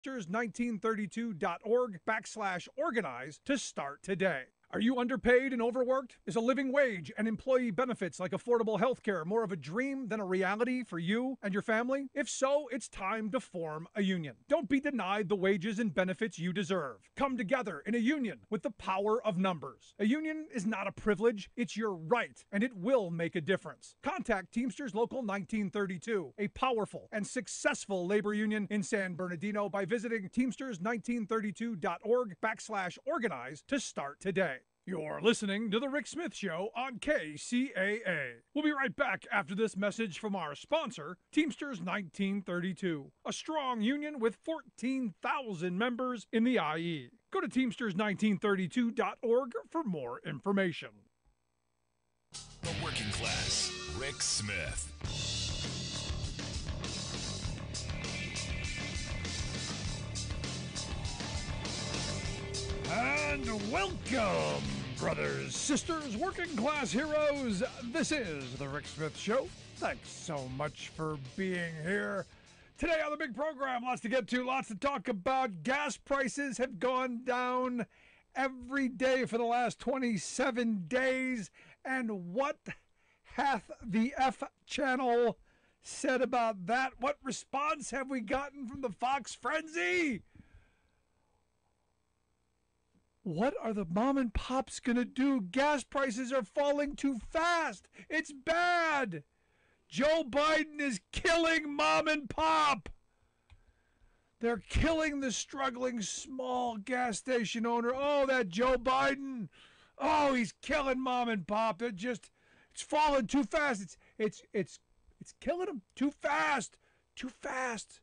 Teamsters1932.org/organize to start today. Are you underpaid and overworked? Is a living wage and employee benefits like affordable health care more of a dream than a reality for you and your family? If so, it's time to form a union. Don't be denied the wages and benefits you deserve. Come together in a union with the power of numbers. A union is not a privilege, it's your right, and it will make a difference. Contact Teamsters Local 1932, a powerful and successful labor union in San Bernardino, by visiting Teamsters1932.org/organize to start today. You're listening to The Rick Smith Show on KCAA. We'll be right back after this message from our sponsor, Teamsters 1932, a strong union with 14,000 members in the IE. Go to Teamsters1932.org for more information. The Working Class, Rick Smith. And welcome, brothers, sisters, working class heroes. This is The Rick Smith Show. Thanks so much for being here. Today on the big program, lots to get to, lots to talk about. Gas prices have gone down every day for the last 27 days. And what hath the F channel said about that? What response have we gotten from the Fox frenzy? What are the mom and pops going to do? Gas prices are falling too fast. It's bad. Joe Biden is killing mom and pop. They're killing the struggling small gas station owner. Oh, that Joe Biden. Oh, he's killing mom and pop. It's falling too fast. It's killing them too fast. Too fast.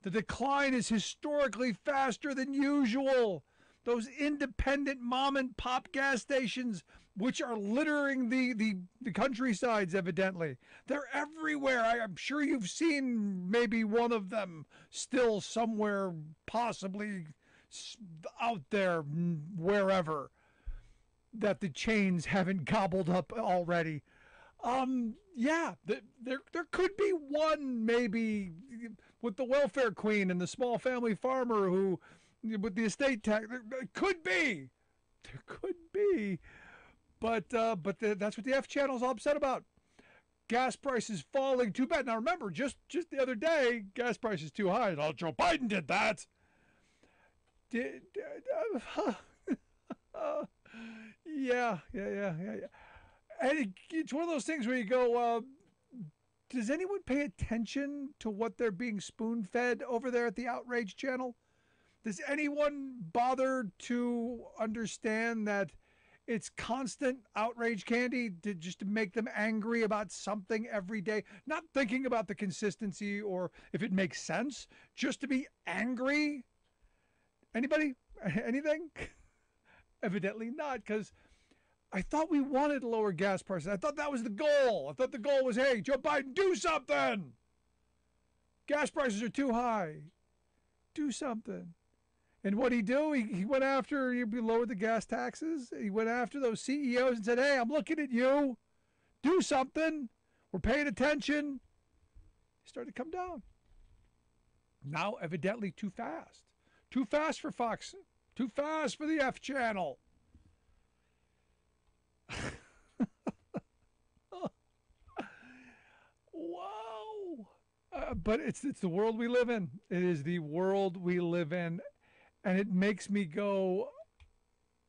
The decline is historically faster than usual. Those independent mom and pop gas stations, which are littering the countrysides, evidently. They're everywhere. I'm sure you've seen maybe one of them still somewhere, possibly out there, wherever, that the chains haven't gobbled up already. Yeah, there could be one maybe with the welfare queen and the small family farmer who, with the estate tax, there could be, but that's what the F channel's all upset about. Gas prices falling too bad. Now remember, just the other day, gas prices too high. Oh, Joe Biden did that. Yeah. And it's one of those things where you go, does anyone pay attention to what they're being spoon-fed over there at the Outrage channel? Does anyone bother to understand that it's constant outrage candy just to make them angry about something every day? Not thinking about the consistency or if it makes sense, just to be angry? Anybody? Anything? Evidently not, because I thought we wanted lower gas prices. I thought that was the goal. I thought the goal was, hey, Joe Biden, do something. Gas prices are too high. Do something. And what'd he do? He went after, he lowered the gas taxes. He went after those CEOs and said, hey, I'm looking at you. Do something. We're paying attention. He started to come down. Now, evidently, too fast. Too fast for Fox. Too fast for the F channel. Wow. But it's the world we live in. It is the world we live in. And it makes me go,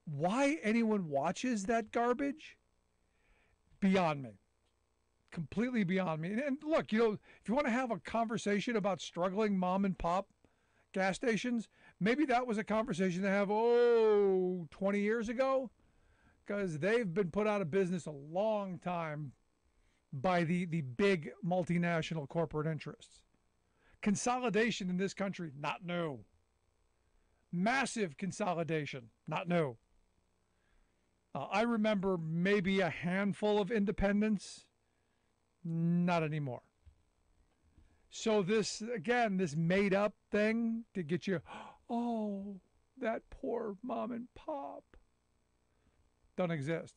why anyone watches that garbage? Beyond me. Completely beyond me. And look, if you want to have a conversation about struggling mom and pop gas stations, maybe that was a conversation to have, 20 years ago, because they've been put out of business a long time by the big multinational corporate interests. Consolidation in this country, not new. Massive consolidation, not new. I remember maybe a handful of independents, not anymore. So this made up thing to get you, that poor mom and pop, don't exist.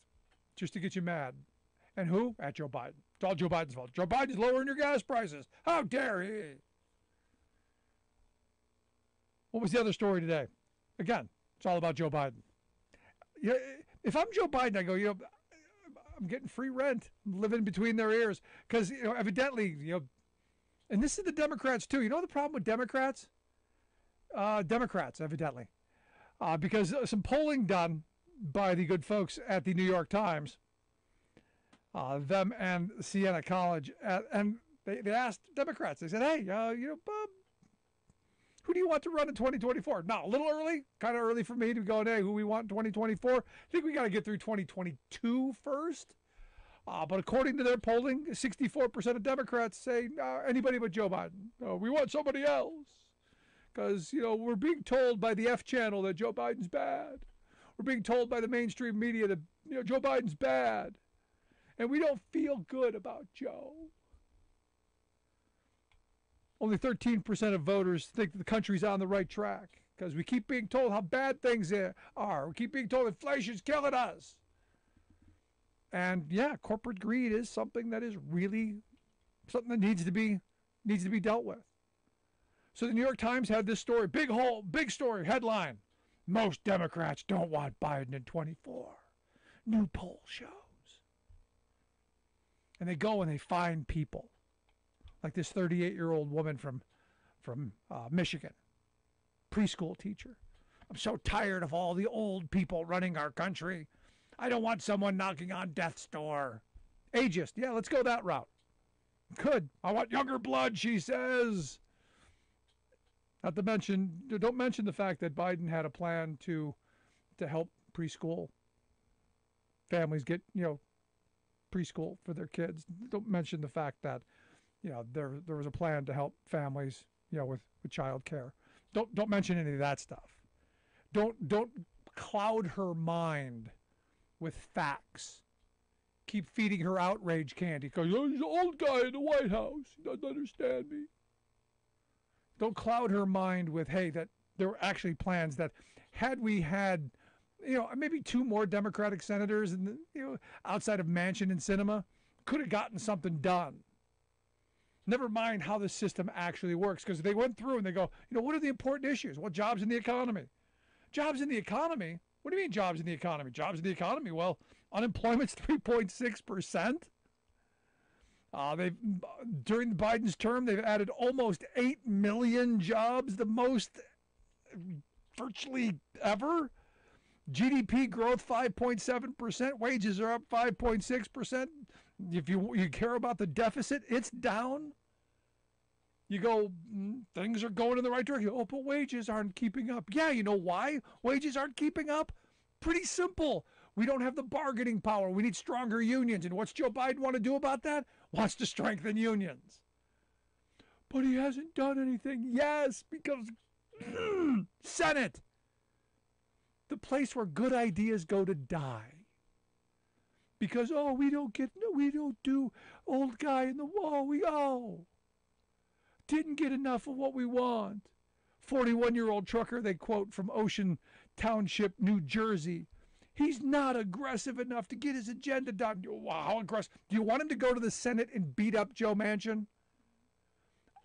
Just to get you mad. And who? At Joe Biden. It's all Joe Biden's fault. Joe Biden's lowering your gas prices. How dare he? What was the other story today? Again, it's all about Joe Biden. Yeah, if I'm Joe Biden, I go, I'm getting free rent. I'm living between their ears. Because, evidently, and this is the Democrats, too. You know the problem with Democrats? Democrats, evidently. Because some polling done by the good folks at the New York Times, them and Siena College, and they asked Democrats, they said, hey, Bob, who do you want to run in 2024? Now, a little early, kind of early for me to go, hey, who we want in 2024. I think we got to get through 2022 first. But according to their polling, 64% of Democrats say anybody but Joe Biden. We want somebody else. Because, we're being told by the F channel that Joe Biden's bad. We're being told by the mainstream media that, Joe Biden's bad. And we don't feel good about Joe. Only 13% of voters think the country's on the right track because we keep being told how bad things are. We keep being told inflation's killing us. And yeah, corporate greed is something that is really something that needs to be dealt with. So the New York Times had this story, big story, headline. Most Democrats don't want Biden in 24. New poll shows. And they go and they find people. Like this 38-year-old woman from Michigan, preschool teacher. I'm so tired of all the old people running our country. I don't want someone knocking on death's door. Ageist. Yeah, let's go that route. Good. I want younger blood, she says. Not to mention, don't mention the fact that Biden had a plan to help preschool families get, preschool for their kids. Don't mention the fact that there was a plan to help families, with child care. Don't mention any of that stuff. Don't cloud her mind with facts. Keep feeding her outrage candy. Because he's an old guy in the White House. He doesn't understand me. Don't cloud her mind with, hey, that there were actually plans that had we had, maybe 2 more Democratic senators and outside of Manchin and Sinema, could have gotten something done. Never mind how the system actually works, because they went through and they go, what are the important issues? Well, jobs in the economy. Jobs in the economy? What do you mean jobs in the economy? Jobs in the economy? Well, unemployment's 3.6%. During Biden's term, they've added almost 8 million jobs, the most virtually ever. GDP growth 5.7%. Wages are up 5.6%. If you care about the deficit, it's down. You go, things are going in the right direction. Oh, but wages aren't keeping up. Yeah, you know why wages aren't keeping up? Pretty simple. We don't have the bargaining power. We need stronger unions. And what's Joe Biden want to do about that? Wants to strengthen unions. But he hasn't done anything. Yes, because Senate, the place where good ideas go to die. Because, we don't do old guy in the wall. Didn't get enough of what we want. 41-year-old trucker, they quote from Ocean Township, New Jersey. He's not aggressive enough to get his agenda done. Wow, how aggressive. Do you want him to go to the Senate and beat up Joe Manchin?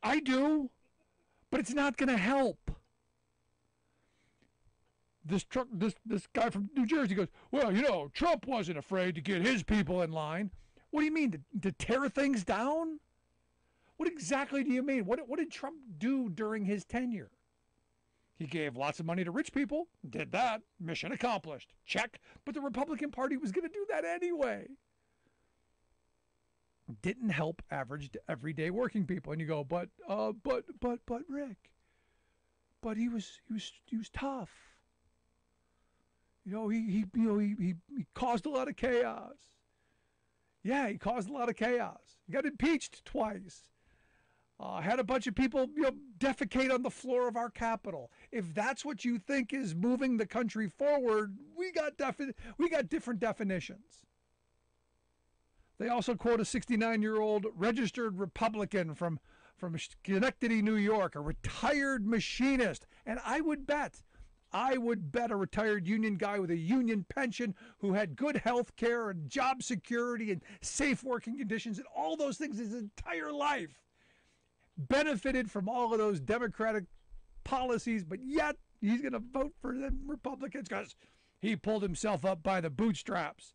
I do, but it's not going to help. This guy from New Jersey goes, well, Trump wasn't afraid to get his people in line. What do you mean, to tear things down? What exactly do you mean? What did Trump do during his tenure? He gave lots of money to rich people, did that, mission accomplished, check. But the Republican Party was going to do that anyway. Didn't help average, everyday working people. And you go, but Rick, but he was tough. He caused a lot of chaos. Yeah, he caused a lot of chaos. He got impeached twice. Had a bunch of people, defecate on the floor of our Capitol. If that's what you think is moving the country forward, we got different definitions. They also quote a 69-year-old registered Republican from Schenectady, New York, a retired machinist. And I would bet a retired union guy with a union pension who had good health care and job security and safe working conditions and all those things his entire life benefited from all of those Democratic policies, but yet he's going to vote for the Republicans because he pulled himself up by the bootstraps.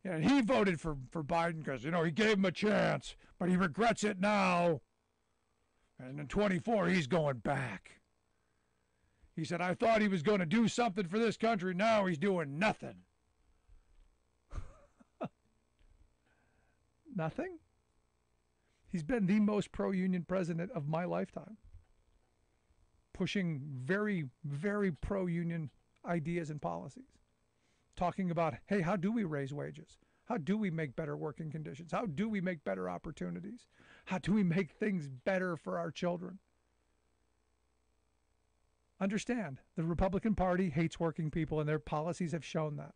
And he voted for Biden because, he gave him a chance, but he regrets it now. And in 24, he's going back. He said, I thought he was going to do something for this country. Now he's doing nothing. Nothing? He's been the most pro-union president of my lifetime. Pushing very, very pro-union ideas and policies. Talking about, hey, how do we raise wages? How do we make better working conditions? How do we make better opportunities? How do we make things better for our children? Understand, the Republican Party hates working people, and their policies have shown that.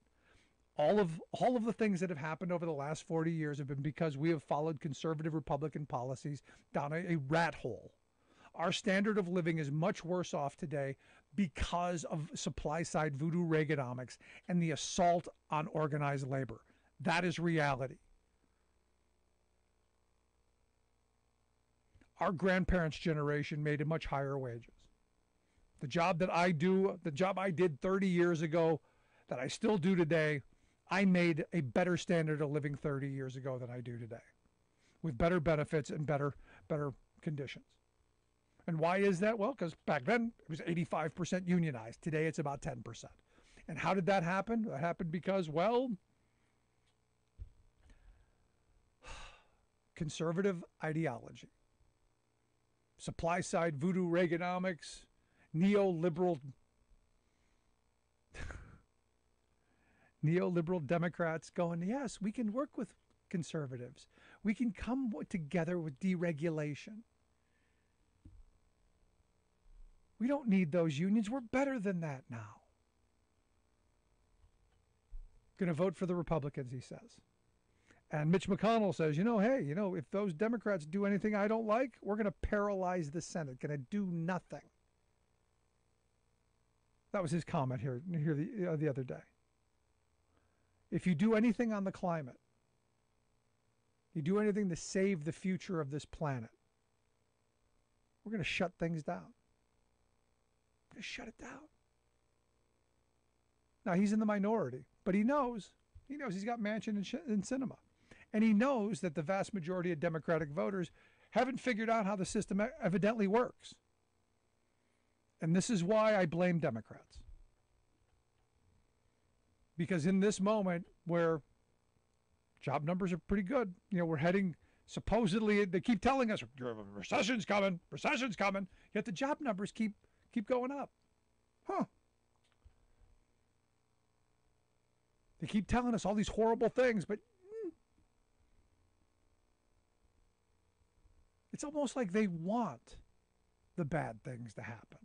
All of the things that have happened over the last 40 years have been because we have followed conservative Republican policies down a rat hole. Our standard of living is much worse off today because of supply-side voodoo Reaganomics and the assault on organized labor. That is reality. Our grandparents' generation made much higher wages. The job that I do, the job I did 30 years ago, that I still do today, I made a better standard of living 30 years ago than I do today, with better benefits and better conditions. And why is that? Well, because back then it was 85% unionized. Today it's about 10%. And how did that happen? That happened because, well, conservative ideology, supply side voodoo Reaganomics, neoliberal Democrats going, yes, we can work with conservatives. We can come together with deregulation. We don't need those unions. We're better than that now. Going to vote for the Republicans, he says. And Mitch McConnell says, hey, if those Democrats do anything I don't like, we're going to paralyze the Senate. Going to do nothing. That was his comment here the other day. If you do anything on the climate, you do anything to save the future of this planet, we're going to shut things down. We're going to shut it down. Now, he's in the minority, but he knows he's got Manchin and Sinema. And he knows that the vast majority of Democratic voters haven't figured out how the system evidently works. And this is why I blame Democrats. Because in this moment where job numbers are pretty good, we're heading, supposedly, they keep telling us, recession's coming, yet the job numbers keep going up. They keep telling us all these horrible things, but it's almost like they want the bad things to happen.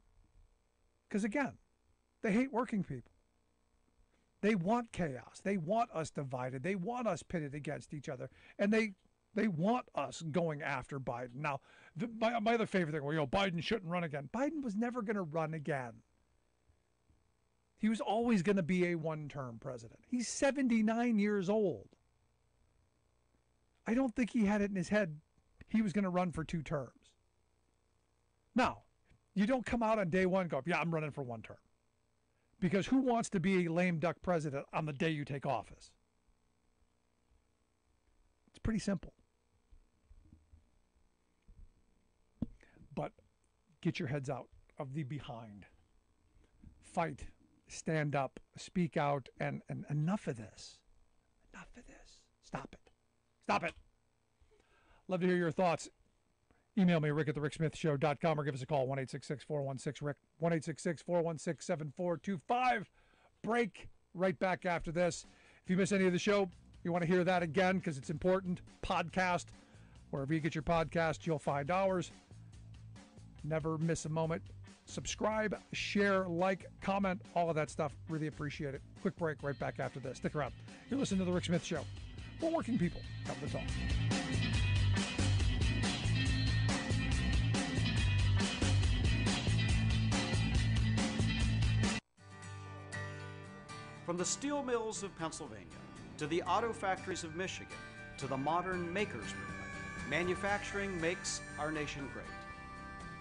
Because again, they hate working people. They want chaos. They want us divided. They want us pitted against each other. And they want us going after Biden. Now, my other favorite thing, Biden shouldn't run again. Biden was never going to run again. He was always going to be a one-term president. He's 79 years old. I don't think he had it in his head he was going to run for 2 terms. Now, you don't come out on day one and go, yeah, I'm running for 1 term. Because who wants to be a lame duck president on the day you take office? It's pretty simple. But get your heads out of the behind. Fight, stand up, speak out, and enough of this. Enough of this. Stop it. Stop it. Love to hear your thoughts. Email me, rick@thericksmithshow.com, or give us a call, 1-866-416-RICK, 1-866-416-7425. Break right back after this. If you miss any of the show, you want to hear that again because it's important, podcast. Wherever you get your podcast, you'll find ours. Never miss a moment. Subscribe, share, like, comment, all of that stuff. Really appreciate it. Quick break right back after this. Stick around. You're listening to The Rick Smith Show. For working people, come to talk. From the steel mills of Pennsylvania, to the auto factories of Michigan, to the modern makers movement, manufacturing makes our nation great.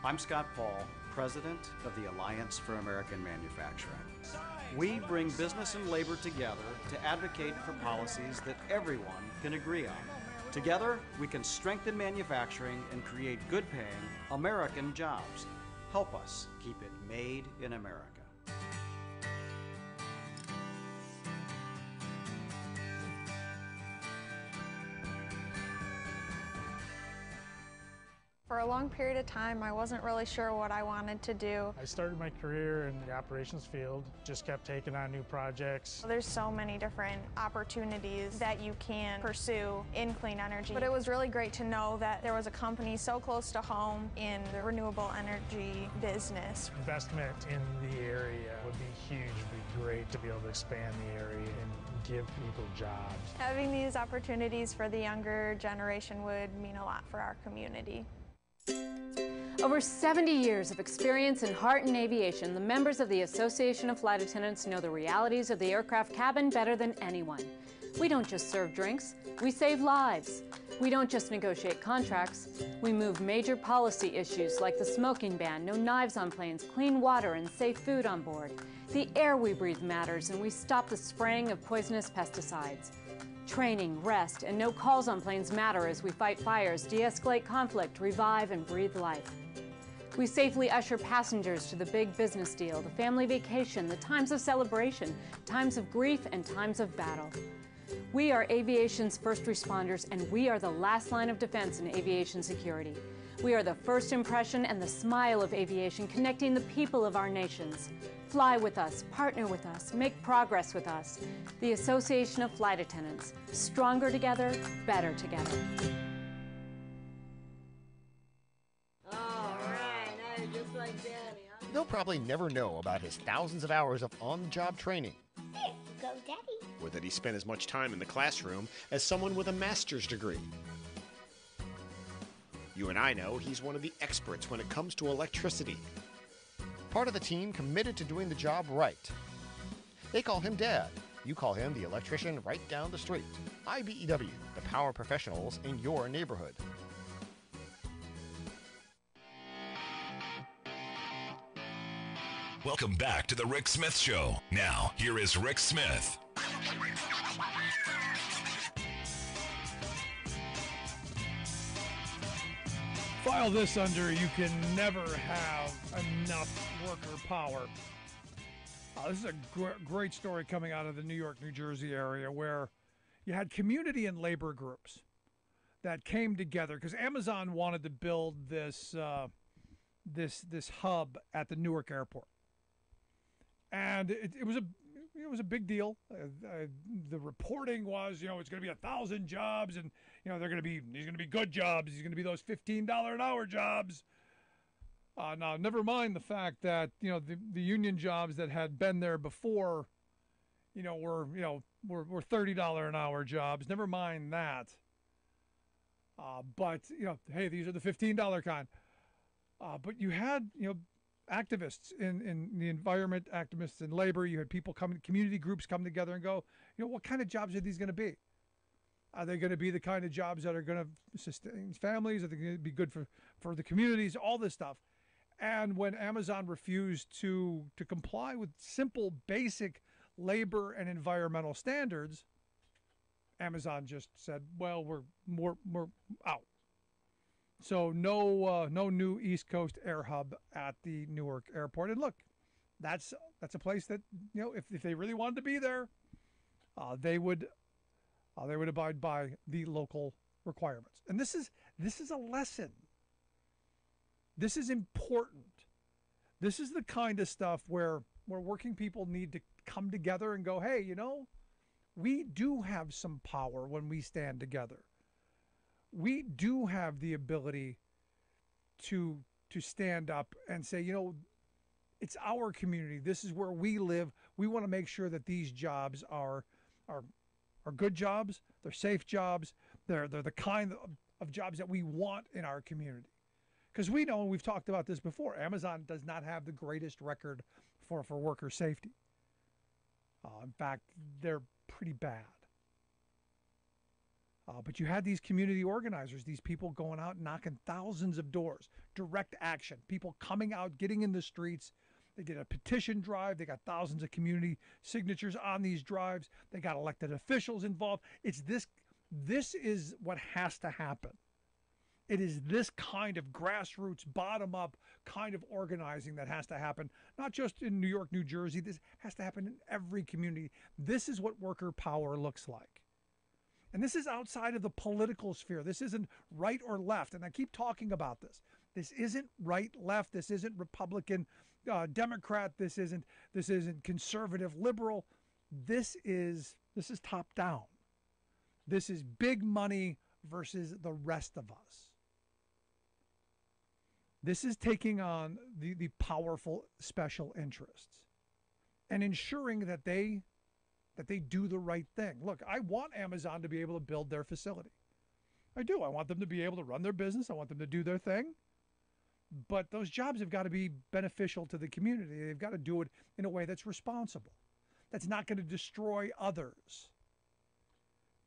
I'm Scott Paul, president of the Alliance for American Manufacturing. We bring business and labor together to advocate for policies that everyone can agree on. Together, we can strengthen manufacturing and create good-paying American jobs. Help us keep it made in America. For a long period of time, I wasn't really sure what I wanted to do. I started my career in the operations field, just kept taking on new projects. There's so many different opportunities that you can pursue in clean energy. But it was really great to know that there was a company so close to home in the renewable energy business. Investment in the area would be huge. It would be great to be able to expand the area and give people jobs. Having these opportunities for the younger generation would mean a lot for our community. Over 70 years of experience in heart and aviation, the members of the Association of Flight Attendants know the realities of the aircraft cabin better than anyone. We don't just serve drinks, we save lives. We don't just negotiate contracts, we move major policy issues like the smoking ban, no knives on planes, clean water, and safe food on board. The air we breathe matters, and we stop the spraying of poisonous pesticides. Training, rest, and no calls on planes matter as we fight fires, de-escalate conflict, revive, and breathe life. We safely usher passengers to the big business deal, the family vacation, the times of celebration, times of grief, and times of battle. We are aviation's first responders, and we are the last line of defense in aviation security. We are the first impression and the smile of aviation, connecting the people of our nations. Fly with us, partner with us, make progress with us. The Association of Flight Attendants. Stronger together, better together. All right, now you're just like Daddy, huh? They'll probably never know about his thousands of hours of on-the-job training. There you go, Daddy. Or that he spent as much time in the classroom as someone with a master's degree. You and I know he's one of the experts when it comes to electricity. Part of the team committed to doing the job right. They call him Dad. You call him the electrician right down the street. IBEW, the power professionals in your neighborhood. Welcome back to the Rick Smith Show. Now, here is Rick Smith. File this under you can never have enough worker power. This is a great story coming out of the New York, New Jersey area where you had community and labor groups that came together because Amazon wanted to build this this hub at the Newark airport, and it was a big deal. The reporting was, it's going to be 1,000 jobs, and these are going to be good jobs. These are going to be those $15 an hour jobs. Now, never mind the fact that the union jobs that had been there before, were $30 an hour jobs. Never mind that. But hey, these are the $15 kind. But you had activists in the environment, activists in labor. You had people community groups come together and go, what kind of jobs are these going to be? Are they going to be the kind of jobs that are going to sustain families? Are they going to be good for the communities? All this stuff. And when Amazon refused to comply with simple, basic labor and environmental standards, Amazon just said, well, we're out. So no new East Coast air hub at the Newark airport. And look, that's a place that if they really wanted to be there, they would abide by the local requirements. And this is a lesson. This is important. This is the kind of stuff where working people need to come together and go, hey, we do have some power when we stand together. We do have the ability to stand up and say, it's our community. This is where we live. We want to make sure that these jobs are good jobs. They're safe jobs. They're the kind of jobs that we want in our community. Because we know, and we've talked about this before, Amazon does not have the greatest record for worker safety. In fact, they're pretty bad. But you had these community organizers, these people going out knocking thousands of doors, direct action, people coming out, getting in the streets. They did a petition drive. They got thousands of community signatures on these drives. They got elected officials involved. This is what has to happen. It is this kind of grassroots, bottom-up kind of organizing that has to happen, not just in New York, New Jersey. This has to happen in every community. This is what worker power looks like. And this is outside of the political sphere. This isn't right or left. And I keep talking about this. This isn't right, left. This isn't Republican, Democrat. This isn't conservative, liberal. This is top down. This is big money versus the rest of us. This is taking on the powerful special interests and ensuring that they do the right thing. Look, I want Amazon to be able to build their facility. I do. I want them to be able to run their business. I want them to do their thing. But those jobs have got to be beneficial to the community. They've got to do it in a way that's responsible, that's not going to destroy others.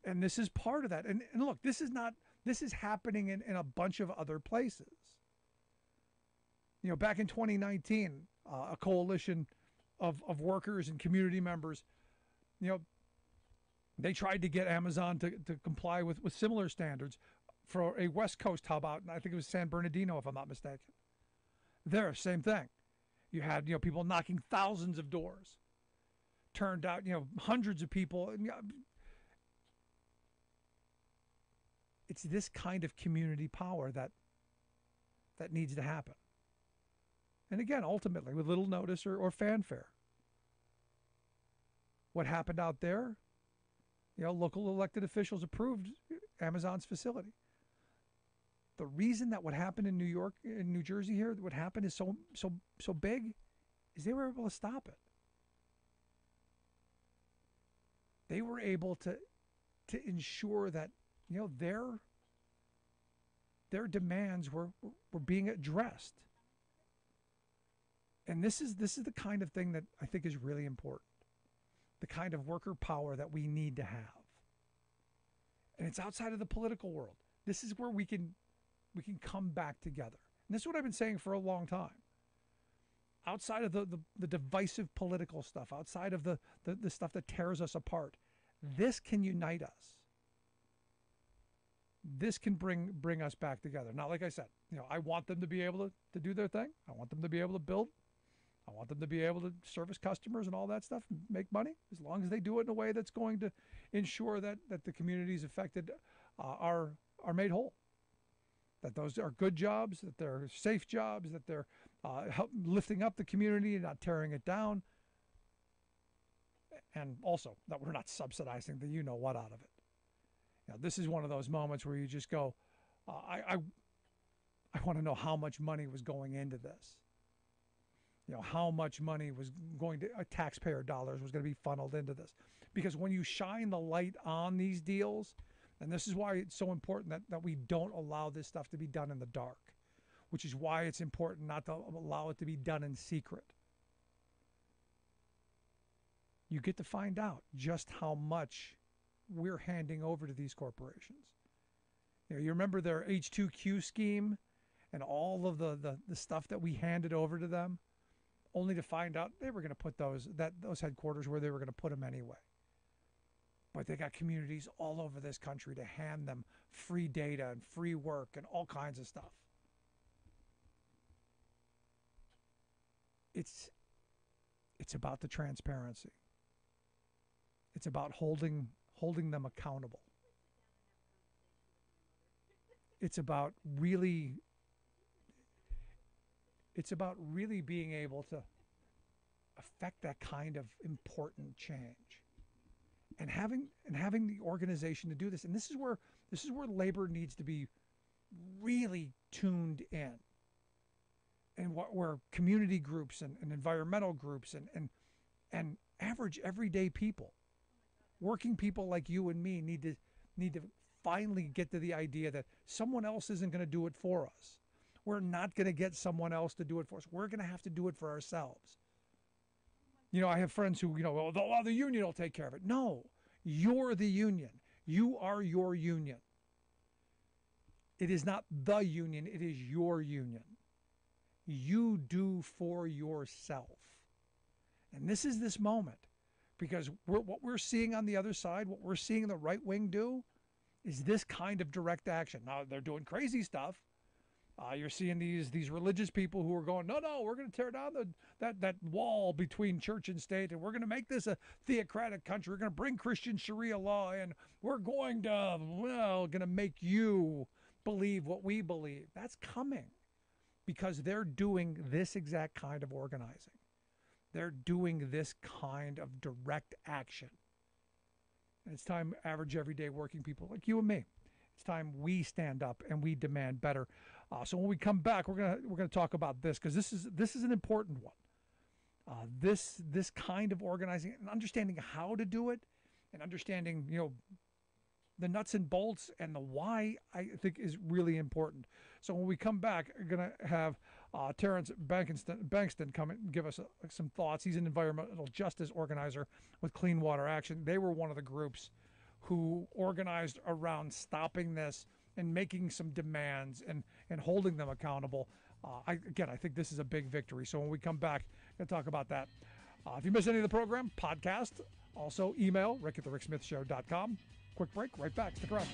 And this is part of that. And look, this is happening in a bunch of other places. You know, back in 2019, a coalition of workers and community members, you know, they tried to get Amazon to comply with similar standards for a West Coast hub out, and I think it was San Bernardino, if I'm not mistaken. There, same thing. You had, you know, people knocking thousands of doors. Turned out, you know, hundreds of people. And, you know, it's this kind of community power that needs to happen. And again, ultimately, with little notice or fanfare. What happened out there? You know, local elected officials approved Amazon's facility. The reason that what happened in New York, in New Jersey here, what happened is so big, is they were able to stop it. They were able to ensure that, you know, their demands were being addressed. And this is the kind of thing that I think is really important. The kind of worker power that we need to have. And it's outside of the political world. This is where we can come back together. And this is what I've been saying for a long time. Outside of the divisive political stuff, outside of the stuff that tears us apart, this can unite us. This can bring us back together. Now, like I said, you know, I want them to be able to do their thing. I want them to be able to build. I want them to be able to service customers and all that stuff and make money, as long as they do it in a way that's going to ensure that the communities affected are made whole. That those are good jobs, that they're safe jobs, that they're lifting up the community and not tearing it down. And also that we're not subsidizing the you-know-what out of it. You know, this is one of those moments where you just go, I want to know how much money was going into this. You know, how much money was going to, taxpayer dollars was going to be funneled into this. Because when you shine the light on these deals, and this is why it's so important that we don't allow this stuff to be done in the dark, which is why it's important not to allow it to be done in secret. You get to find out just how much we're handing over to these corporations. You know, you remember their H2Q scheme and all of the stuff that we handed over to them, only to find out they were going to put those headquarters where they were going to put them anyway. But they got communities all over this country to hand them free data and free work and all kinds of stuff. It's about the transparency. It's about holding them accountable. It's about really being able to affect that kind of important change. And having the organization to do this. And this is where labor needs to be really tuned in. And where community groups and environmental groups and average everyday people, working people like you and me need to finally get to the idea that someone else isn't going to do it for us. We're not going to get someone else to do it for us. We're going to have to do it for ourselves. You know, I have friends who, you know, well, the union will take care of it. No, you're the union. You are your union. It is not the union, it is your union. You do for yourself. And this is this moment, because what we're seeing on the other side, what we're seeing the right wing do, is this kind of direct action. Now, they're doing crazy stuff. You're seeing these religious people who are going, no, we're going to tear down that wall between church and state, and we're going to make this a theocratic country. We're going to bring Christian Sharia law in. We're going to make you believe what we believe. That's coming because they're doing this exact kind of organizing. They're doing this kind of direct action. And it's time average, everyday working people like you and me. It's time we stand up and we demand better. So when we come back, we're gonna talk about this, because this is an important one. This kind of organizing and understanding how to do it, and understanding the nuts and bolts and the why, I think is really important. So when we come back, we're gonna have Terrence Bankston come and give us some thoughts. He's an environmental justice organizer with Clean Water Action. They were one of the groups who organized around stopping this and making some demands and holding them accountable. I think this is a big victory. So when we come back, we're going to talk about that. If you miss any of the program, podcast. Also, email rick@thericksmithshow.com. Quick break, right back. Stick around.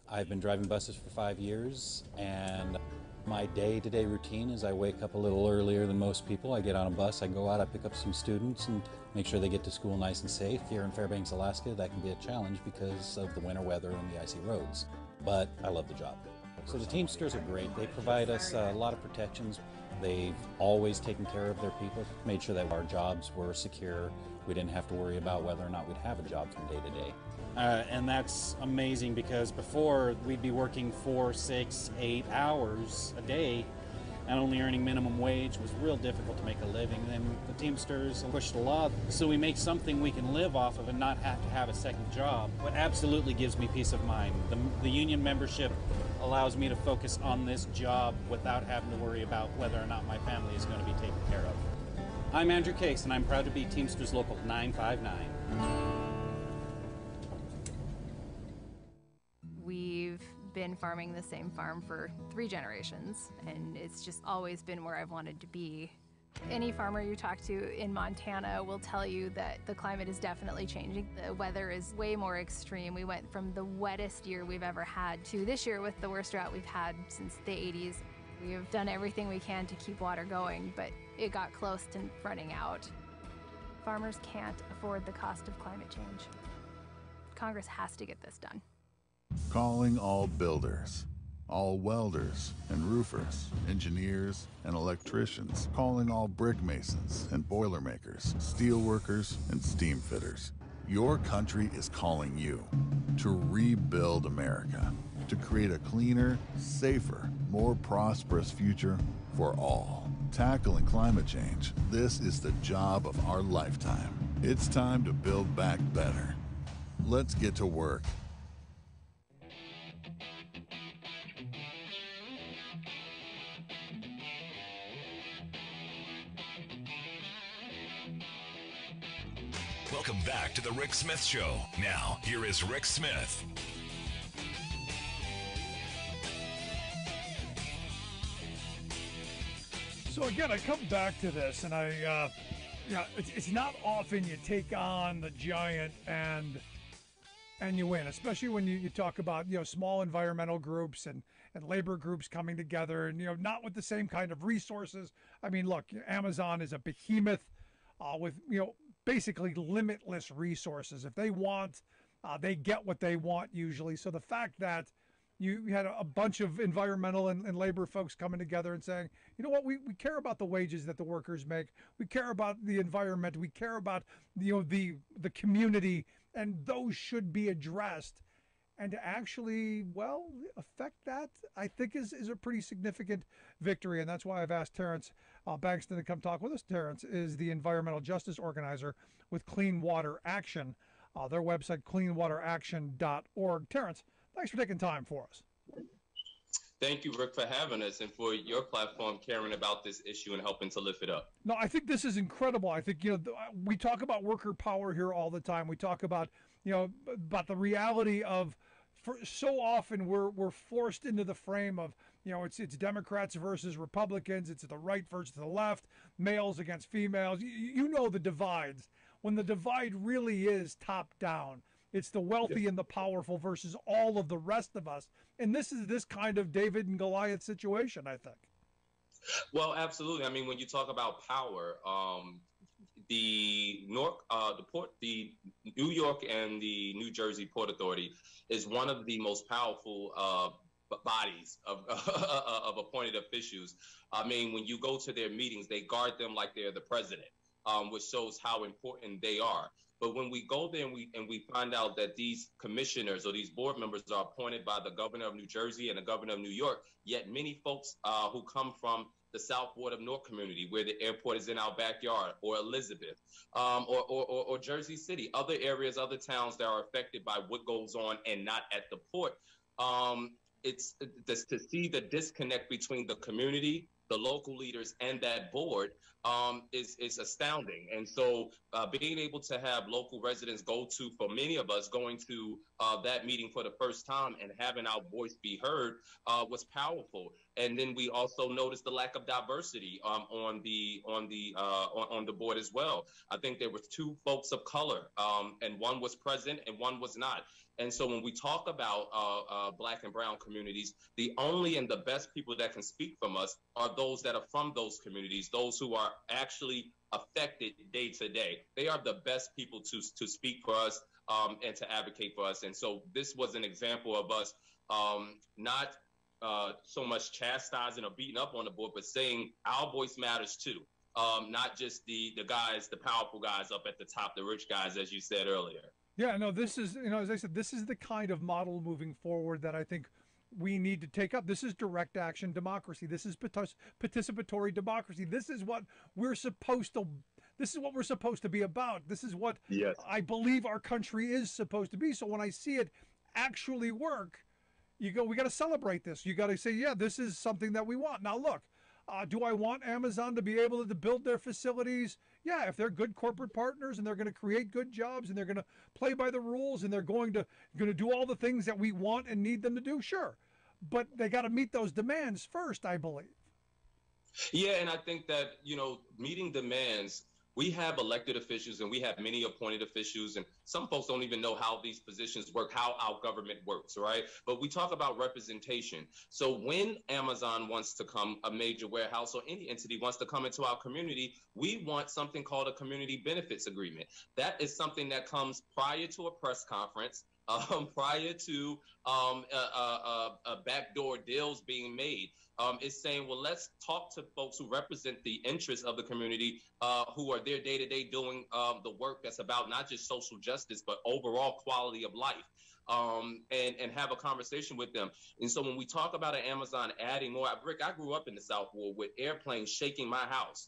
I've been driving buses for 5 years, and my day-to-day routine is I wake up a little earlier than most people. I get on a bus, I go out, I pick up some students and make sure they get to school nice and safe. Here in Fairbanks, Alaska, that can be a challenge because of the winter weather and the icy roads. But I love the job. So the Teamsters are great. They provide us a lot of protections. They've always taken care of their people, made sure that our jobs were secure. We didn't have to worry about whether or not we'd have a job from day to day. And that's amazing, because before we'd be working 4, 6, 8 hours a day and only earning minimum wage. Was real difficult to make a living. And the Teamsters pushed a law so we make something we can live off of and not have to have a second job. What absolutely gives me peace of mind, the union membership allows me to focus on this job without having to worry about whether or not my family is going to be taken care of. I'm Andrew Case, and I'm proud to be Teamsters Local 959. We've been farming the same farm for 3 generations, and it's just always been where I've wanted to be. Any farmer you talk to in Montana will tell you that the climate is definitely changing. The weather is way more extreme. We went from the wettest year we've ever had to this year with the worst drought we've had since the 80s. We have done everything we can to keep water going, but it got close to running out. Farmers can't afford the cost of climate change. Congress has to get this done. Calling all builders, all welders and roofers, engineers and electricians, calling all brick masons and boilermakers, steel workers and steam fitters. Your country is calling you to rebuild America, to create a cleaner, safer, more prosperous future for all. Tackling climate change, this is the job of our lifetime. It's time to build back better. Let's get to work. Welcome back to the Rick Smith Show. Now, here is Rick Smith. So again, I come back to this, and it's not often you take on the giant and you win, especially when you talk about small environmental groups and labor groups coming together, and not with the same kind of resources. I mean, look, Amazon is a behemoth with basically limitless resources. If they want, they get what they want usually. So the fact that you had a bunch of environmental and labor folks coming together and saying, you know what, we care about the wages that the workers make. We care about the environment. We care about the community, and those should be addressed. And to actually, affect that, I think is a pretty significant victory. And that's why I've asked Terrence Bankston to come talk with us. Terrence is the environmental justice organizer with Clean Water Action. Their website, cleanwateraction.org. Terrence, thanks for taking time for us. Thank you, Rick, for having us and for your platform caring about this issue and helping to lift it up. No, I think this is incredible. I think, we talk about worker power here all the time. We talk about, about the reality of, for so often we're forced into the frame of, it's Democrats versus Republicans, it's the right versus the left, males against females. You know the divides. When the divide really is top down, it's the wealthy and the powerful versus all of the rest of us. And this is this kind of David and Goliath situation, I think. Well, absolutely. I mean, when you talk about power, the New York and the New Jersey Port Authority is one of the most powerful bodies of of appointed officials. I mean, when you go to their meetings, they guard them like they're the president, which shows how important they are. But when we go there and we find out that these commissioners or these board members are appointed by the governor of New Jersey and the governor of New York, yet many folks who come from the South Ward of Newark community, where the airport is in our backyard, or Elizabeth, or Jersey City, other areas, other towns that are affected by what goes on and not at the port. It's to see the disconnect between the community, the local leaders, and that board is astounding. And so being able to have local residents for many of us, going to that meeting for the first time and having our voice be heard was powerful. And then we also noticed the lack of diversity on the board as well. I think there were 2 folks of color, and one was present and one was not. And so when we talk about Black and brown communities, the only and the best people that can speak from us are those that are from those communities, those who are actually affected day to day. They are the best people to speak for us and to advocate for us. And so this was an example of us not so much chastising or beating up on the board, but saying our voice matters too. Not just the guys, the powerful guys up at the top, the rich guys, as you said earlier. Yeah, no, this is, as I said, this is the kind of model moving forward that I think we need to take up. This is direct action democracy. This is participatory democracy. This is what we're supposed to be about. This is what I believe our country is supposed to be. So when I see it actually work, we got to celebrate this. You got to say, yeah, this is something that we want. Now, look, do I want Amazon to be able to build their facilities? Yeah, if they're good corporate partners and they're going to create good jobs and they're going to play by the rules and they're going to do all the things that we want and need them to do, sure. But they got to meet those demands first, I believe. Yeah, and I think that, meeting demands, we have elected officials and we have many appointed officials, and some folks don't even know how these positions work, how our government works, right? But we talk about representation. So when Amazon wants to come, a major warehouse or any entity wants to come into our community, we want something called a community benefits agreement. That is something that comes prior to a press conference, prior to backdoor deals being made. Is saying, well, let's talk to folks who represent the interests of the community, who are there day to day doing the work that's about not just social justice, but overall quality of life, and have a conversation with them. And so when we talk about an Amazon adding more, Rick, I grew up in the South Ward with airplanes shaking my house.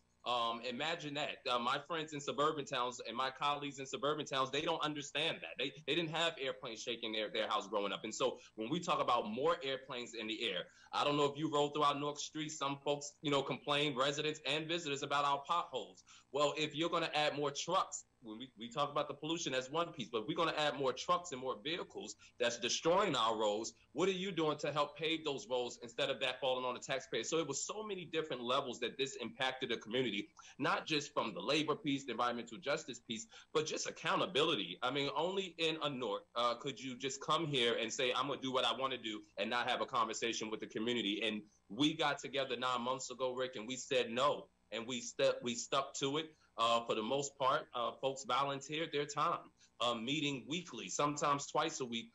Imagine that. My friends in suburban towns and my colleagues in suburban towns, they don't understand that. They didn't have airplanes shaking their house growing up. And so when we talk about more airplanes in the air, I don't know if you rode through our Newark streets, some folks, complain, residents and visitors, about our potholes. Well, if you're going to add more trucks, when we talk about the pollution, that's one piece, but we're going to add more trucks and more vehicles that's destroying our roads. What are you doing to help pave those roads instead of that falling on the taxpayer? So it was so many different levels that this impacted the community, not just from the labor piece, the environmental justice piece, but just accountability. I mean, only in a Newark could you just come here and say, I'm going to do what I want to do and not have a conversation with the community. And we got together 9 months ago, Rick, and we said no, and we stuck to it. For the most part, folks volunteered their time, meeting weekly, sometimes twice a week,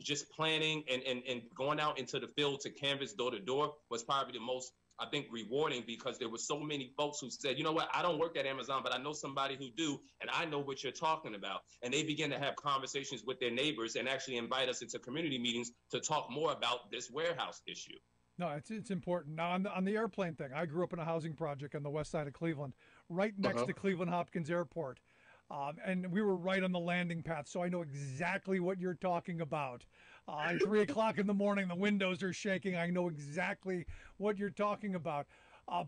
just planning and going out into the field to canvass door to door was probably the most, I think, rewarding, because there were so many folks who said, you know what, I don't work at Amazon, but I know somebody who do, and I know what you're talking about. And they begin to have conversations with their neighbors and actually invite us into community meetings to talk more about this warehouse issue. No, it's important. Now, on the airplane thing, I grew up in a housing project on the west side of Cleveland, right next to Cleveland Hopkins Airport. And we were right on the landing path, so I know exactly what you're talking about. 3 o'clock in the morning, the windows are shaking. I know exactly what you're talking about.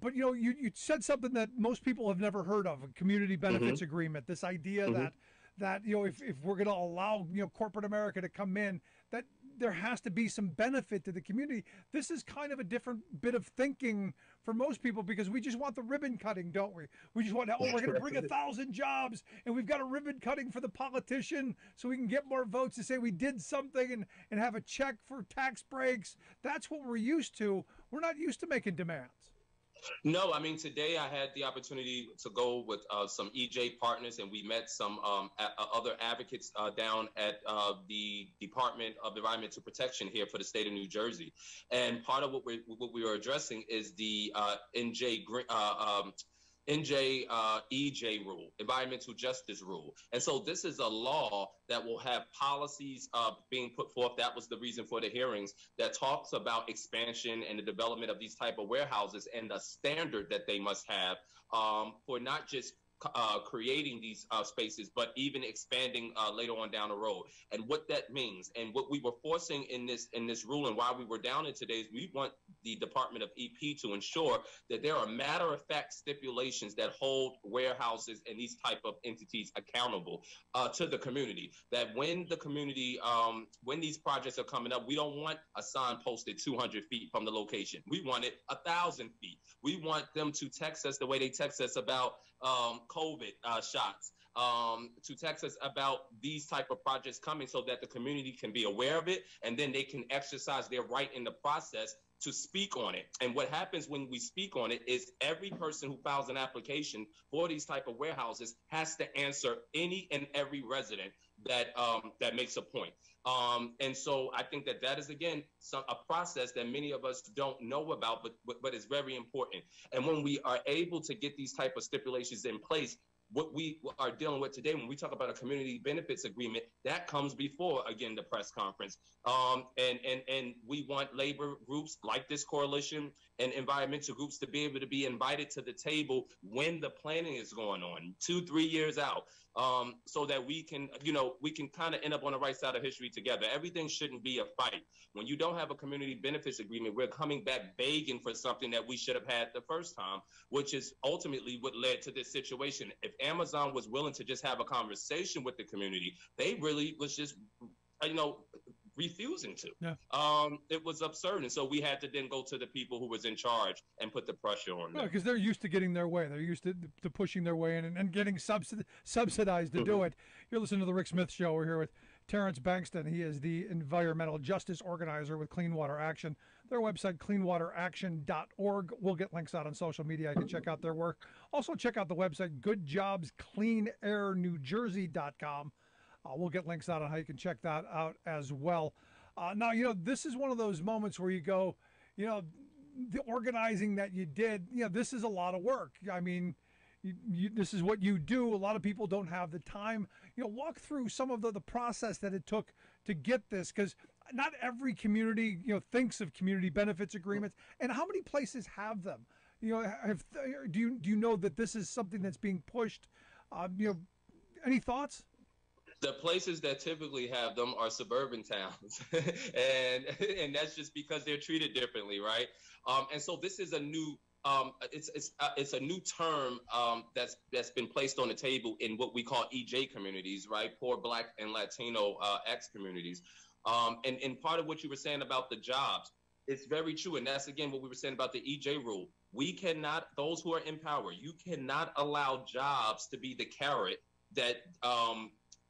But you said something that most people have never heard of: a community benefits agreement. This idea that if we're going to allow corporate America to come in, that there has to be some benefit to the community. This is kind of a different bit of thinking for most people, because we just want the ribbon cutting, don't we? We just want, we're going to bring 1,000 jobs, and we've got a ribbon cutting for the politician so we can get more votes to say we did something and have a check for tax breaks. That's what we're used to. We're not used to making demands. No, I mean, today I had the opportunity to go with some EJ partners, and we met some other advocates down at the Department of Environmental Protection here for the state of New Jersey. And part of what we were addressing is the EJ rule, environmental justice rule. And so this is a law that will have policies being put forth. That was the reason for the hearings, that talks about expansion and the development of these type of warehouses and the standard that they must have for not just creating these spaces, but even expanding later on down the road. And what that means, and what we were forcing in this rule, and why we were down in today's, we want the Department of EP to ensure that there are matter-of-fact stipulations that hold warehouses and these type of entities accountable to the community. That when the community, when these projects are coming up, we don't want a sign posted 200 feet from the location. We want it 1,000 feet. We want them to text us the way they text us about COVID shots, to text us about these type of projects coming, so that the community can be aware of it, and then they can exercise their right in the process to speak on it. And what happens when we speak on it is every person who files an application for these type of warehouses has to answer any and every resident that makes a point. And so I think that is, again, a process that many of us don't know about, but is very important. And when we are able to get these type of stipulations in place, what we are dealing with today, when we talk about a community benefits agreement, that comes before, again, the press conference. And we want labor groups like this coalition and environmental groups to be able to be invited to the table when the planning is going on, 2-3 years out, so that we can kind of end up on the right side of history together. Everything shouldn't be a fight. When you don't have a community benefits agreement, we're coming back begging for something that we should have had the first time, which is ultimately what led to this situation. If Amazon was willing to just have a conversation with the community, they really was just, refusing to. Yeah. It was absurd. And so we had to then go to the people who was in charge and put the pressure on them. Because they're used to getting their way. They're used to pushing their way in and getting subsidized to do it. You're listening to The Rick Smith Show. We're here with Terrence Bankston. He is the environmental justice organizer with Clean Water Action. Their website, cleanwateraction.org. We'll get links out on social media. You can check out their work. Also check out the website, goodjobscleanairnewjersey.com. We'll get links out on how you can check that out as well. Now, this is one of those moments where you go, the organizing that you did, this is a lot of work. I mean, this is what you do. A lot of people don't have the time. Walk through some of the process that it took to get this, because not every community, thinks of community benefits agreements. And how many places have them? Do you know that this is something that's being pushed? Any thoughts? The places that typically have them are suburban towns, and that's just because they're treated differently, right? And so this is a new, it's a new term that's been placed on the table in what we call EJ communities, right? Poor Black and Latino X communities, and part of what you were saying about the jobs, it's very true, and that's again what we were saying about the EJ rule. We cannot, those who are in power, you cannot allow jobs to be the carrot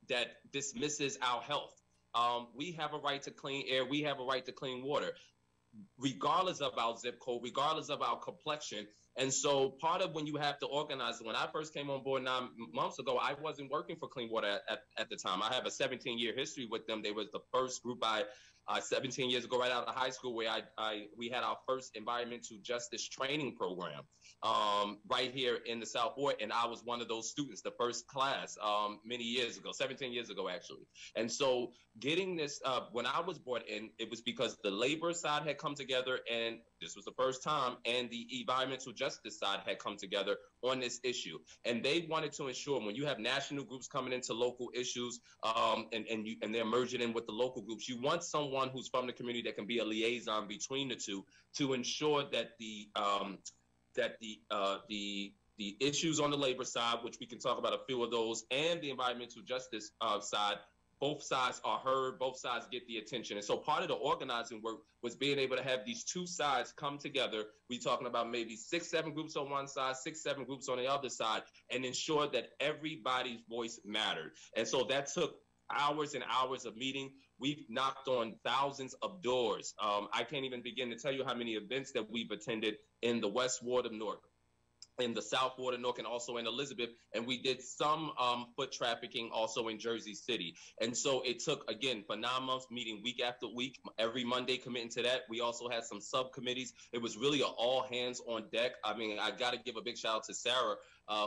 that dismisses our health. We have a right to clean air. We have a right to clean water, regardless of our zip code, regardless of our complexion. And so part of when you have to organize, when I first came on board 9 months ago, I wasn't working for Clean Water at the time. I have a 17-year history with them. They was the first group 17 years ago, right out of high school, where we had our first environmental justice training program right here in the South Ward, and I was one of those students, the first class, many years ago, 17 years ago, actually. And so getting this, when I was brought in, it was because the labor side had come together, and this was the first time, and the environmental justice side had come together on this issue. And they wanted to ensure when you have national groups coming into local issues, and they're merging in with the local groups, you want someone someone who's from the community that can be a liaison between the two to ensure that the issues on the labor side, which we can talk about a few of those, and the environmental justice side, both sides are heard, both sides get the attention. And so part of the organizing work was being able to have these two sides come together. We're talking about maybe 6-7 groups on one side, 6-7 groups on the other side, and ensure that everybody's voice mattered. And so that took hours and hours of meeting. We've knocked on thousands of doors. I can't even begin to tell you how many events that we've attended in the West Ward of Newark, in the South Ward of Newark, and also in Elizabeth, and we did some foot trafficking also in Jersey City. And so it took, again, for 9 months, meeting week after week, every Monday committing to that. We also had some subcommittees. It was really an all hands on deck. I mean, I got to give a big shout out to Sarah,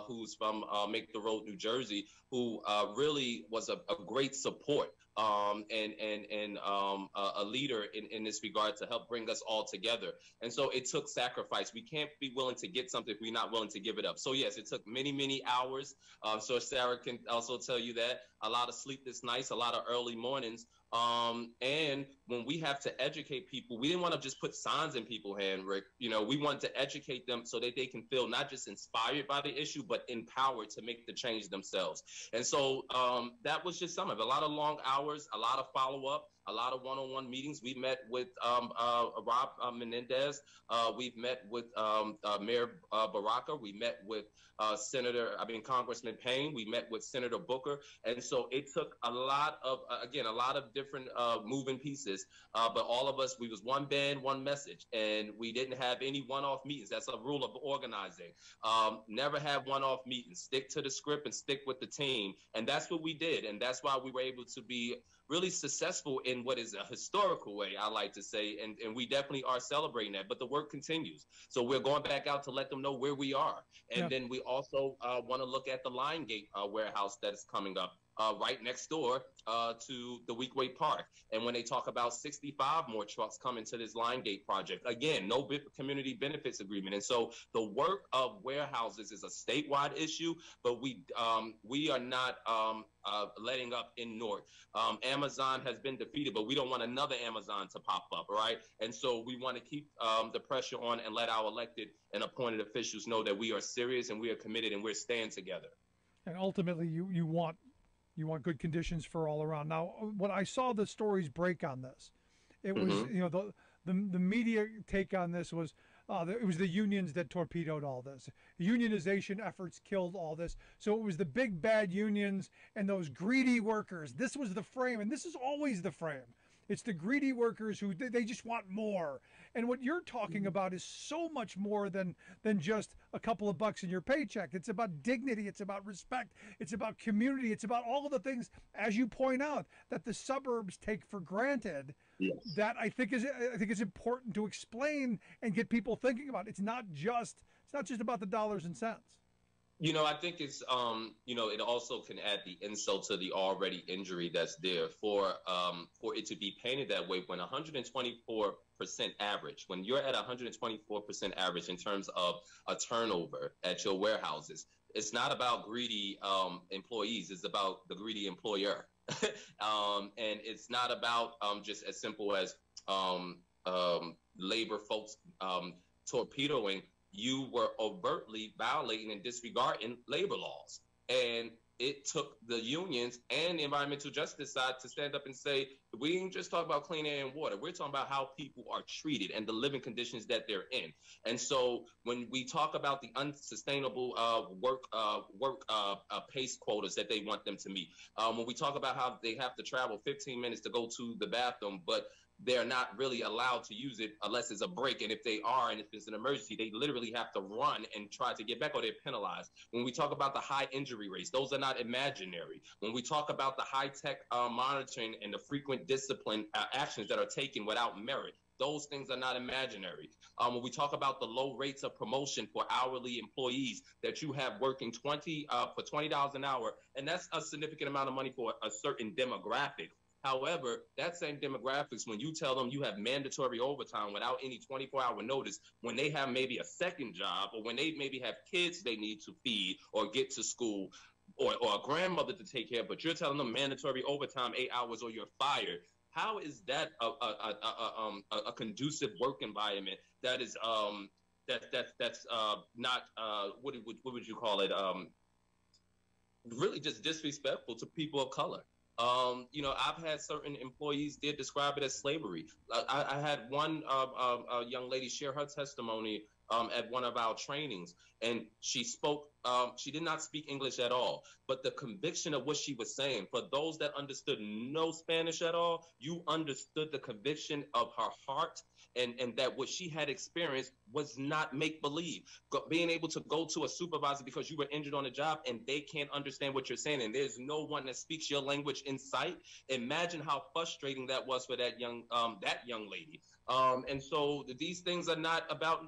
who's from Make the Road, New Jersey, who really was a great support and a leader in this regard to help bring us all together. And so it took sacrifice. We can't be willing to get something if we're not willing to give it up. So yes, it took many, many hours. So Sarah can also tell you that. A lot of sleepless nights, a lot of early mornings. And when we have to educate people, we didn't want to just put signs in people's hand, Rick. You know, we wanted to educate them so that they can feel not just inspired by the issue, but empowered to make the change themselves. And so that was just some of it. A lot of long hours, a lot of follow-up, a lot of one-on-one meetings. We met with Rob Menendez. We've met with Mayor Baraka. We met with Congressman Payne. We met with Senator Booker. And so it took a lot of, again, a lot of different moving pieces. But all of us, we was one band, one message. And we didn't have any one-off meetings. That's a rule of organizing. Never have one-off meetings. Stick to the script and stick with the team. And that's what we did. And that's why we were able to be really successful in what is a historical way, I like to say, and we definitely are celebrating that, but the work continues. So we're going back out to let them know where we are. And then we also want to look at the Lion Gate warehouse that is coming up right next door to the Weekway Park. And when they talk about 65 more trucks coming to this Lion Gate project, again, no community benefits agreement. And so the work of warehouses is a statewide issue, but we are not letting up in Newark. Amazon has been defeated, but we don't want another Amazon to pop up, right? And so we want to keep the pressure on and let our elected and appointed officials know that we are serious and we are committed and we're staying together. And ultimately, you want good conditions for all around. Now, when I saw the stories break on this, it was the media take on this was it was the unions that torpedoed all this. Unionization efforts killed all this. So it was the big bad unions and those greedy workers. This was the frame, and this is always the frame. It's the greedy workers who they just want more. And what you're talking about is so much more than just a couple of bucks in your paycheck. It's about dignity. It's about respect. It's about community. It's about all of the things, as you point out, that the suburbs take for granted. Yes. That I think is important to explain and get people thinking about. It's not just about the dollars and cents. You know, I think it's, it also can add the insult to the already injury that's there for it to be painted that way when 124% average, when you're at 124% average in terms of a turnover at your warehouses, it's not about greedy employees. It's about the greedy employer. And it's not about just as simple as labor folks torpedoing. You were overtly violating and disregarding labor laws. And it took the unions and the environmental justice side to stand up and say, we ain't just talking about clean air and water. We're talking about how people are treated and the living conditions that they're in. And so when we talk about the unsustainable work pace quotas that they want them to meet, when we talk about how they have to travel 15 minutes to go to the bathroom, but they're not really allowed to use it unless it's a break. And if they are, and if it's an emergency, they literally have to run and try to get back or they're penalized. When we talk about the high injury rates, those are not imaginary. When we talk about the high-tech monitoring and the frequent discipline actions that are taken without merit, those things are not imaginary. When we talk about the low rates of promotion for hourly employees that you have working for $20 an hour, and that's a significant amount of money for a certain demographic. However, that same demographics, when you tell them you have mandatory overtime without any 24-hour notice, when they have maybe a second job or when they maybe have kids they need to feed or get to school or a grandmother to take care of, but you're telling them mandatory overtime 8 hours or you're fired. How is that a conducive work environment that is that's not what would you call it? Really just disrespectful to people of color. I've had certain employees did describe it as slavery. I had one young lady share her testimony at one of our trainings, and she spoke. She did not speak English at all, but the conviction of what she was saying, for those that understood no Spanish at all, you understood the conviction of her heart, and that what she had experienced was not make believe. Being able to go to a supervisor because you were injured on the job and they can't understand what you're saying, and there's no one that speaks your language in sight. Imagine how frustrating that was for that young lady. And so these things are not about,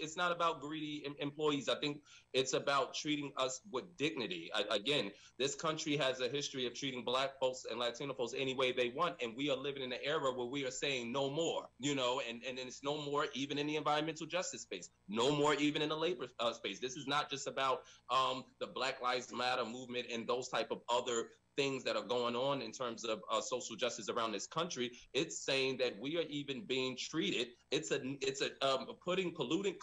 it's not about greedy employees. I think it's about treating us with dignity. Again, this country has a history of treating Black folks and Latino folks any way they want, and we are living in an era where we are saying no more, and it's no more even in the environmental justice space, no more even in the labor space. This is not just about the Black Lives Matter movement and those type of other things that are going on in terms of social justice around this country. It's saying that we are even being treated. It's polluting.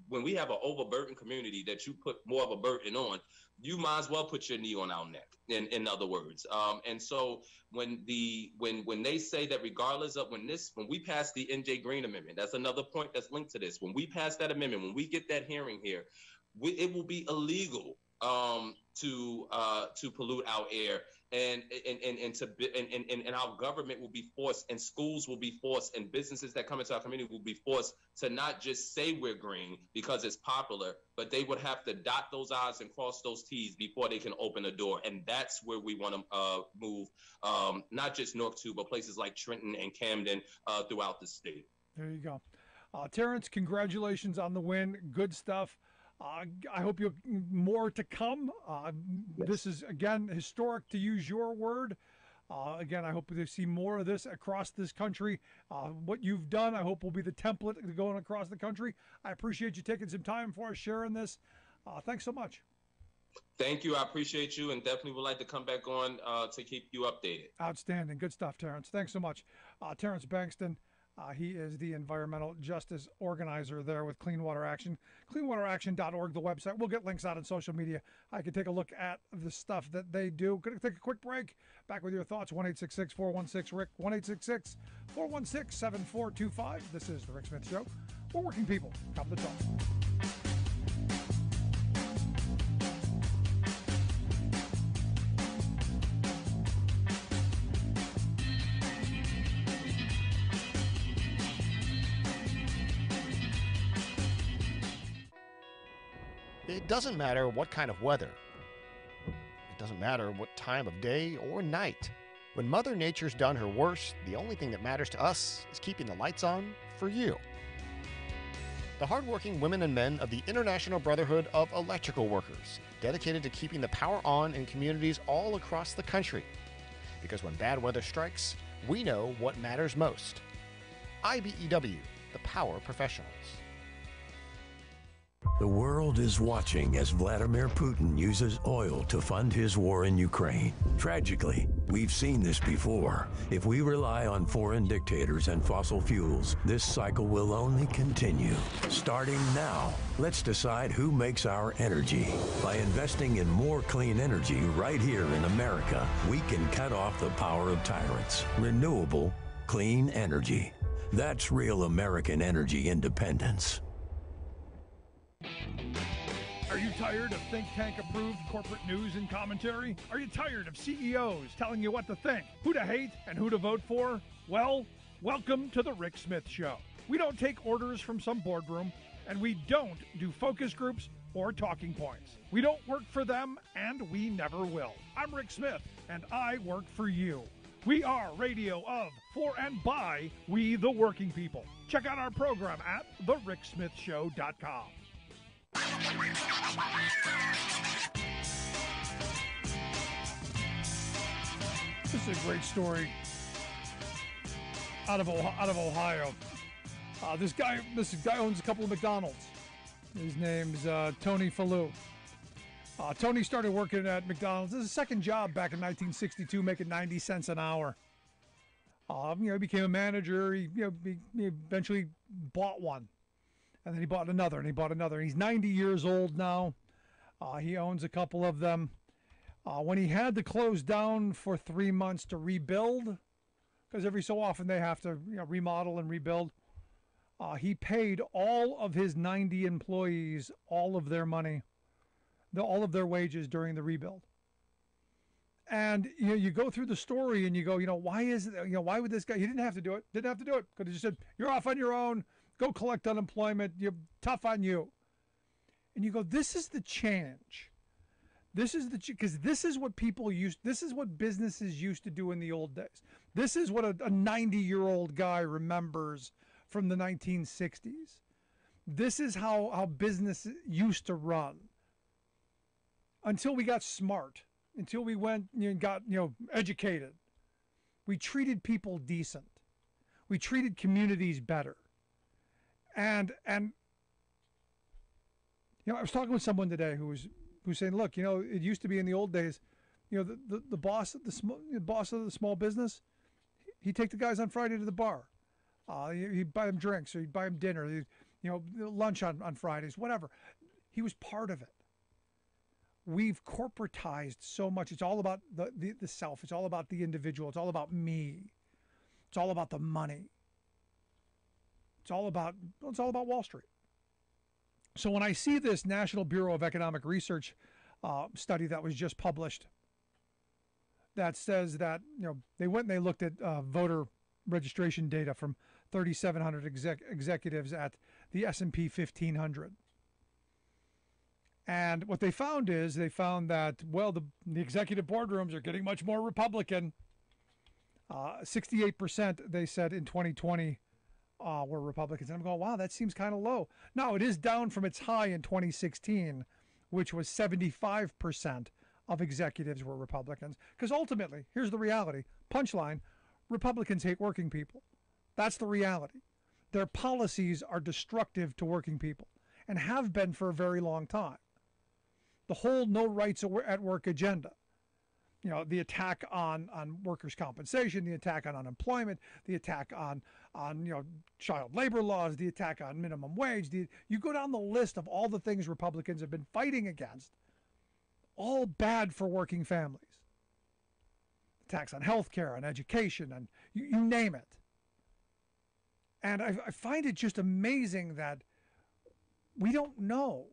When we have an overburdened community that you put more of a burden on, you might as well put your knee on our neck. In other words, and so when they say that regardless of when we pass the NJ Green Amendment, that's another point that's linked to this. When we pass that amendment, when we get that hearing here, it will be illegal to pollute our air, and our government will be forced, and schools will be forced, and businesses that come into our community will be forced to not just say we're green because it's popular, but they would have to dot those I's and cross those T's before they can open a door. And that's where we want to move, not just North Tube, but places like Trenton and Camden throughout the state. There you go. Terrence, congratulations on the win. Good stuff. I hope you more to come. Yes. This is, again, historic, to use your word. Again, I hope to see more of this across this country. What you've done, I hope, will be the template going across the country. I appreciate you taking some time for us, sharing this. Thanks so much. Thank you. I appreciate you, and definitely would like to come back on to keep you updated. Outstanding. Good stuff, Terrence. Thanks so much. Terrence Bankston. He is the environmental justice organizer there with Clean Water Action. CleanWaterAction.org, the website. We'll get links out on social media. I can take a look at the stuff that they do. Going to take a quick break. Back with your thoughts. 1-866-416-RICK. 1-866-416-7425. This is The Rick Smith Show. We're working people. Come to talk. It doesn't matter what kind of weather. It doesn't matter what time of day or night. When Mother Nature's done her worst, the only thing that matters to us is keeping the lights on for you. The hardworking women and men of the International Brotherhood of Electrical Workers, dedicated to keeping the power on in communities all across the country. Because when bad weather strikes, we know what matters most. IBEW, the power professionals. The world is watching as Vladimir Putin uses oil to fund his war in Ukraine. Tragically, we've seen this before. If we rely on foreign dictators and fossil fuels, this cycle will only continue. Starting now, let's decide who makes our energy. By investing in more clean energy right here in America, we can cut off the power of tyrants. Renewable, clean energy. That's real American energy independence. Are you tired of think tank approved corporate news and commentary? Are you tired of CEOs telling you what to think, who to hate, and who to vote for? Well, welcome to the Rick Smith Show. We don't take orders from some boardroom, and we don't do focus groups or talking points. We don't work for them, and we never will. I'm Rick Smith, and I work for you. We are radio of, for, and by we the working people. Check out our program at thericksmithshow.com. This is a great story out of Ohio. This guy owns a couple of McDonald's. His name's Tony Fallu. Tony started working at McDonald's. This is his second job back in 1962, making 90 cents an hour. He became a manager. He eventually bought one, and then he bought another, and he bought another. He's 90 years old now. He owns a couple of them. When he had to close down for 3 months to rebuild, because every so often they have to remodel and rebuild, he paid all of his 90 employees all of their money, all of their wages during the rebuild. And you go through the story and you go, why is it, why would this guy? He didn't have to do it. Didn't have to do it. Could have just said, you're off on your own. Go collect unemployment. You're tough on you. And you go, this is the change. Because this is what this is what businesses used to do in the old days. This is what a 90-year-old guy remembers from the 1960s. This is how business used to run. Until we got smart, until we went and got educated. We treated people decent. We treated communities better. And I was talking with someone today who was saying, look, it used to be in the old days, the boss of the small business, he'd take the guys on Friday to the bar. He'd buy them drinks, or he'd buy them dinner, lunch on Fridays, whatever. He was part of it. We've corporatized so much. It's all about the self. It's all about the individual. It's all about me. It's all about the money. It's all about Wall Street. So when I see this National Bureau of Economic Research study that was just published, that says that they went and they looked at voter registration data from 3,700 executives at the S&P 1500. And what they found is that, the executive boardrooms are getting much more Republican. 68%, they said, in 2020 were Republicans. And I'm going, wow, that seems kind of low. No, it is down from its high in 2016, which was 75% of executives were Republicans. Because ultimately, here's the reality. Punchline, Republicans hate working people. That's the reality. Their policies are destructive to working people and have been for a very long time. The whole no rights at work agenda, the attack on workers' compensation, the attack on unemployment, the attack on child labor laws, the attack on minimum wage. You go down the list of all the things Republicans have been fighting against, all bad for working families. Attacks on health care, on education, and you name it. And I find it just amazing that we don't know.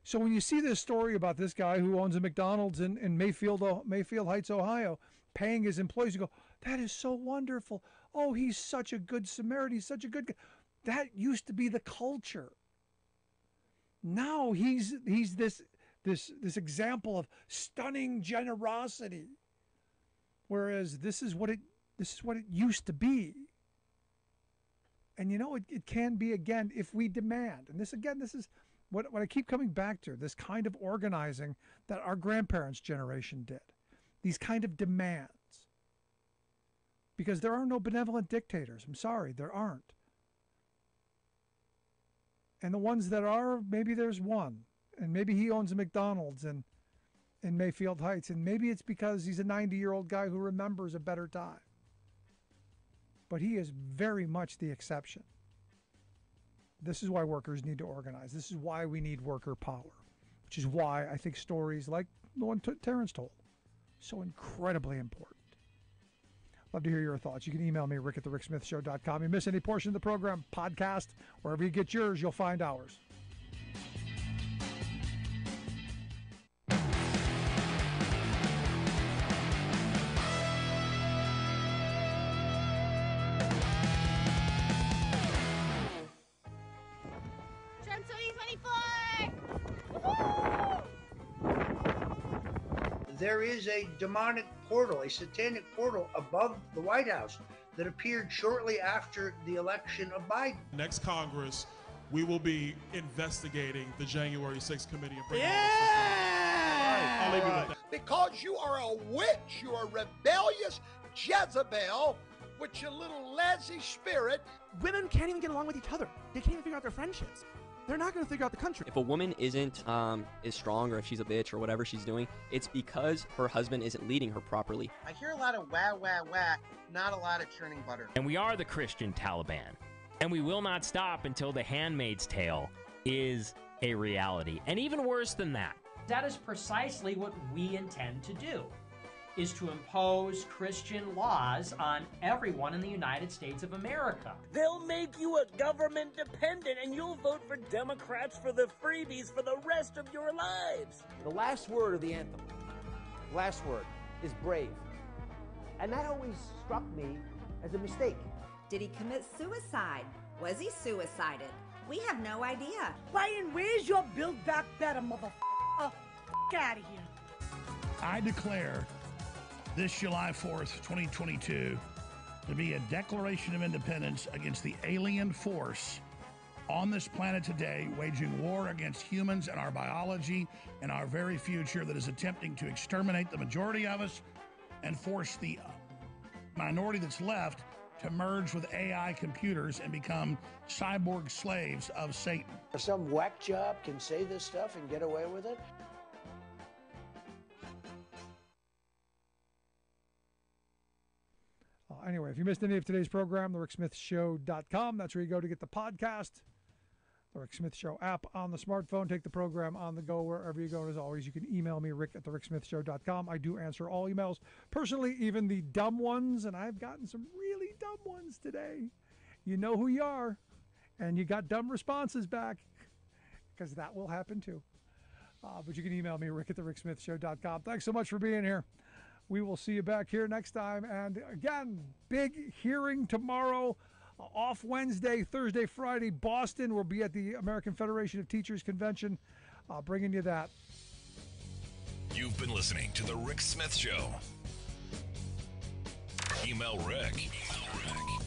So when you see this story about this guy who owns a McDonald's in Mayfield Heights, Ohio, paying his employees, you go, that is so wonderful. Oh, he's such a good Samaritan. He's such a good guy. That used to be the culture. Now he's this example of stunning generosity. Whereas this is what it used to be. And it can be again if we demand. And this is what I keep coming back to, this kind of organizing that our grandparents' generation did. These kind of demands. Because there are no benevolent dictators. I'm sorry, there aren't. And the ones that are, maybe there's one. And maybe he owns a McDonald's in Mayfield Heights. And maybe it's because he's a 90-year-old guy who remembers a better time. But he is very much the exception. This is why workers need to organize. This is why we need worker power, which is why I think stories like the one Terrence told, so incredibly important. Love to hear your thoughts. You can email me, rick@thericksmithshow.com. You miss any portion of the program, podcast, wherever you get yours, you'll find ours. There is a demonic portal, a satanic portal above the White House that appeared shortly after the election of Biden. Next Congress, we will be investigating the January 6th committee and bringing I'll leave you with that. Because you are a witch, you are a rebellious Jezebel with your little lazy spirit. Women can't even get along with each other. They can't even figure out their friendships. they're not going to figure out the country. If a woman isn't is strong, or if she's a bitch or whatever she's doing, it's because her husband isn't leading her properly. I hear a lot of wah, wah, wah, not a lot of churning butter. And we are the Christian Taliban. And we will not stop until The Handmaid's Tale is a reality. And even worse than that. That is precisely what we intend to do, is to impose Christian laws on everyone in the United States of America. They'll make you a government dependent, and you'll vote for Democrats for the freebies for the rest of your lives. The last word of the anthem, the last word, is brave. And that always struck me as a mistake. Did he commit suicide? Was he suicided? We have no idea. Biden, where's your Build Back Better, motherfucker? F*** out of here. I declare this July 4th, 2022, to be a declaration of independence against the alien force on this planet today, waging war against humans and our biology and our very future, that is attempting to exterminate the majority of us and force the minority that's left to merge with AI computers and become cyborg slaves of Satan. Some whack job can say this stuff and get away with it? Anyway, if you missed any of today's program, thericksmithshow.com. That's where you go to get the podcast. The Rick Smith Show app on the smartphone. Take the program on the go wherever you go. And as always, you can email me, rick@thericksmithshow.com. I do answer all emails, personally, even the dumb ones, and I've gotten some really dumb ones today. You know who you are, and you got dumb responses back, because that will happen too. But you can email me, rick@thericksmithshow.com. Thanks so much for being here. We will see you back here next time. And again, big hearing tomorrow. Off Wednesday, Thursday, Friday. Boston will be at the American Federation of Teachers Convention, bringing you that. You've been listening to The Rick Smith Show. Email Rick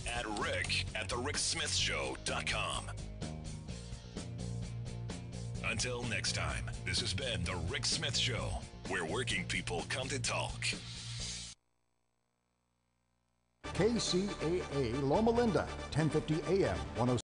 at rick@thericksmithshow.com. Until next time, this has been The Rick Smith Show, where working people come to talk. KCAA Loma Linda, 1050 AM, 106.